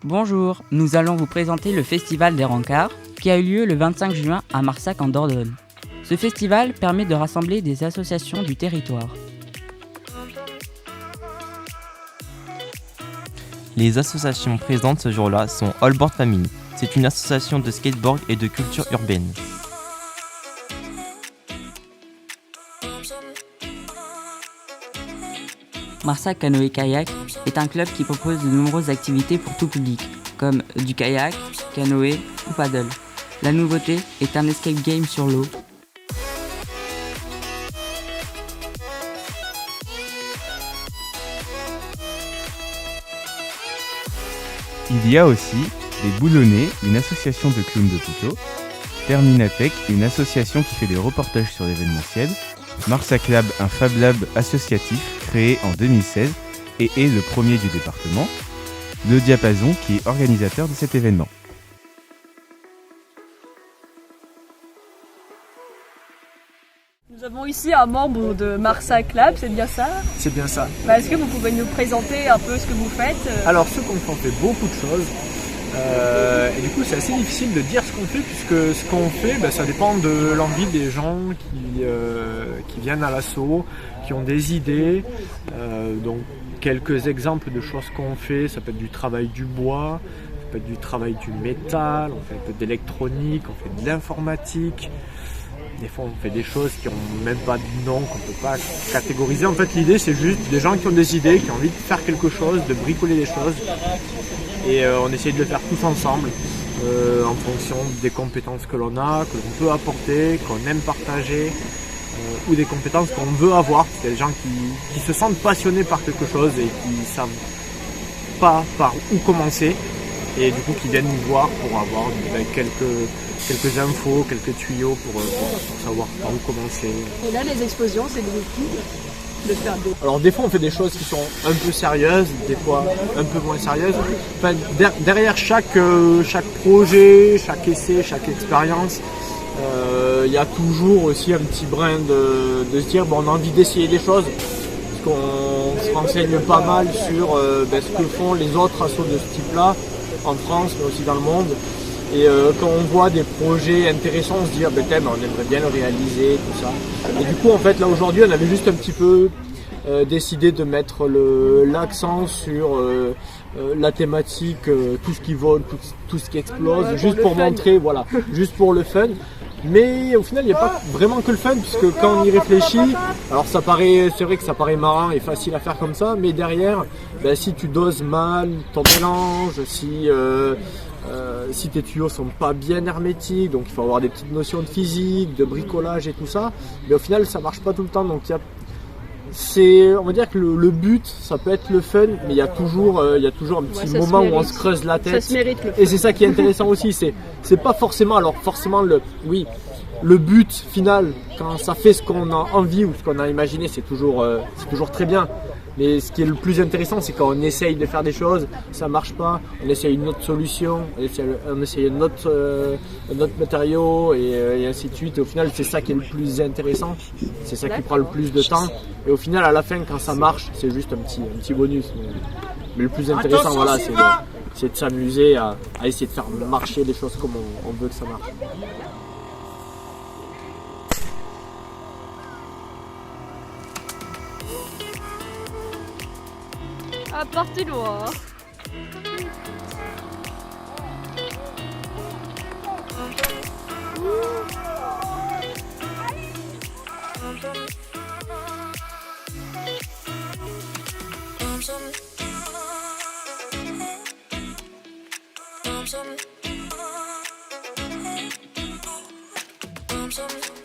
Bonjour, nous allons vous présenter le Festival des Rencarts qui a eu lieu le 25 juin à Marsac en Dordogne. Ce festival permet de rassembler des associations du territoire. Les associations présentes ce jour-là sont Allboard Family. C'est une association de skateboard et de culture urbaine. Marsac Canoë Kayak est un club qui propose de nombreuses activités pour tout public, comme du kayak, canoë ou paddle. La nouveauté est un escape game sur l'eau. Il y a aussi les Boulonnais, une association de clowns d'hôpitaux, Terminatech, une association qui fait des reportages sur l'événementiel, Marsac Lab, un Fab Lab associatif créé en 2016 et est le premier du département, le Diapason qui est organisateur de cet événement. Nous avons ici un membre de Marsac Lab, c'est bien ça? C'est bien ça. Est-ce que vous pouvez nous présenter un peu ce que vous faites? Alors ce qu'on fait, on fait beaucoup de choses. Et du coup c'est assez difficile de dire ce qu'on fait puisque ce qu'on fait ça dépend de l'envie des gens qui viennent à l'assaut, qui ont des idées. Donc quelques exemples de choses qu'on fait, ça peut être du travail du bois, ça peut être du travail du métal, on fait un peu d'électronique, on fait de l'informatique. Des fois on fait des choses qui n'ont même pas de nom, qu'on ne peut pas catégoriser. En fait l'idée c'est juste des gens qui ont des idées, qui ont envie de faire quelque chose, de bricoler des choses. Et on essaye de le faire tous ensemble, en fonction des compétences que l'on a, que l'on peut apporter, qu'on aime partager, ou des compétences qu'on veut avoir. C'est des gens qui se sentent passionnés par quelque chose et qui ne savent pas par où commencer. Et du coup qui viennent nous voir pour avoir quelques infos, quelques tuyaux pour savoir par où commencer. Et là les explosions, c'est des outils de faire des... Alors des fois on fait des choses qui sont un peu sérieuses, des fois un peu moins sérieuses. Enfin, derrière chaque projet, chaque essai, chaque expérience, il y a toujours aussi un petit brin de se dire on a envie d'essayer des choses. Parce qu'on se renseigne pas mal sur ce que font les autres assos de ce type-là, en France mais aussi dans le monde. Et quand on voit des projets intéressants, on se dit on aimerait bien le réaliser, tout ça. Et du coup en fait là aujourd'hui on avait juste un petit peu décidé de mettre l'accent sur la thématique, tout ce qui vole, tout ce qui explose, juste pour montrer, voilà, juste pour le fun. Mais au final il n'y a pas vraiment que le fun puisque quand on y réfléchit, alors c'est vrai que ça paraît marrant et facile à faire comme ça, mais derrière, si tu doses mal ton mélange, si tes tuyaux sont pas bien hermétiques, donc il faut avoir des petites notions de physique, de bricolage et tout ça, mais au final ça marche pas tout le temps. Donc on va dire que le but ça peut être le fun, mais il y a toujours un petit moment où on se creuse la tête. Ça se mérite le fun. Et c'est ça qui est intéressant aussi, c'est pas forcément, le but final quand ça fait ce qu'on a envie ou ce qu'on a imaginé, c'est toujours très bien. Mais ce qui est le plus intéressant, c'est quand on essaye de faire des choses, ça marche pas, on essaye une autre solution, on essaye un autre matériau et ainsi de suite. Et au final, c'est ça qui est le plus intéressant, c'est ça qui prend le plus de temps. Et au final, à la fin, quand ça marche, c'est juste un petit bonus. Mais le plus intéressant, voilà, c'est de s'amuser à essayer de faire marcher les choses comme on veut que ça marche. À partir loin. Some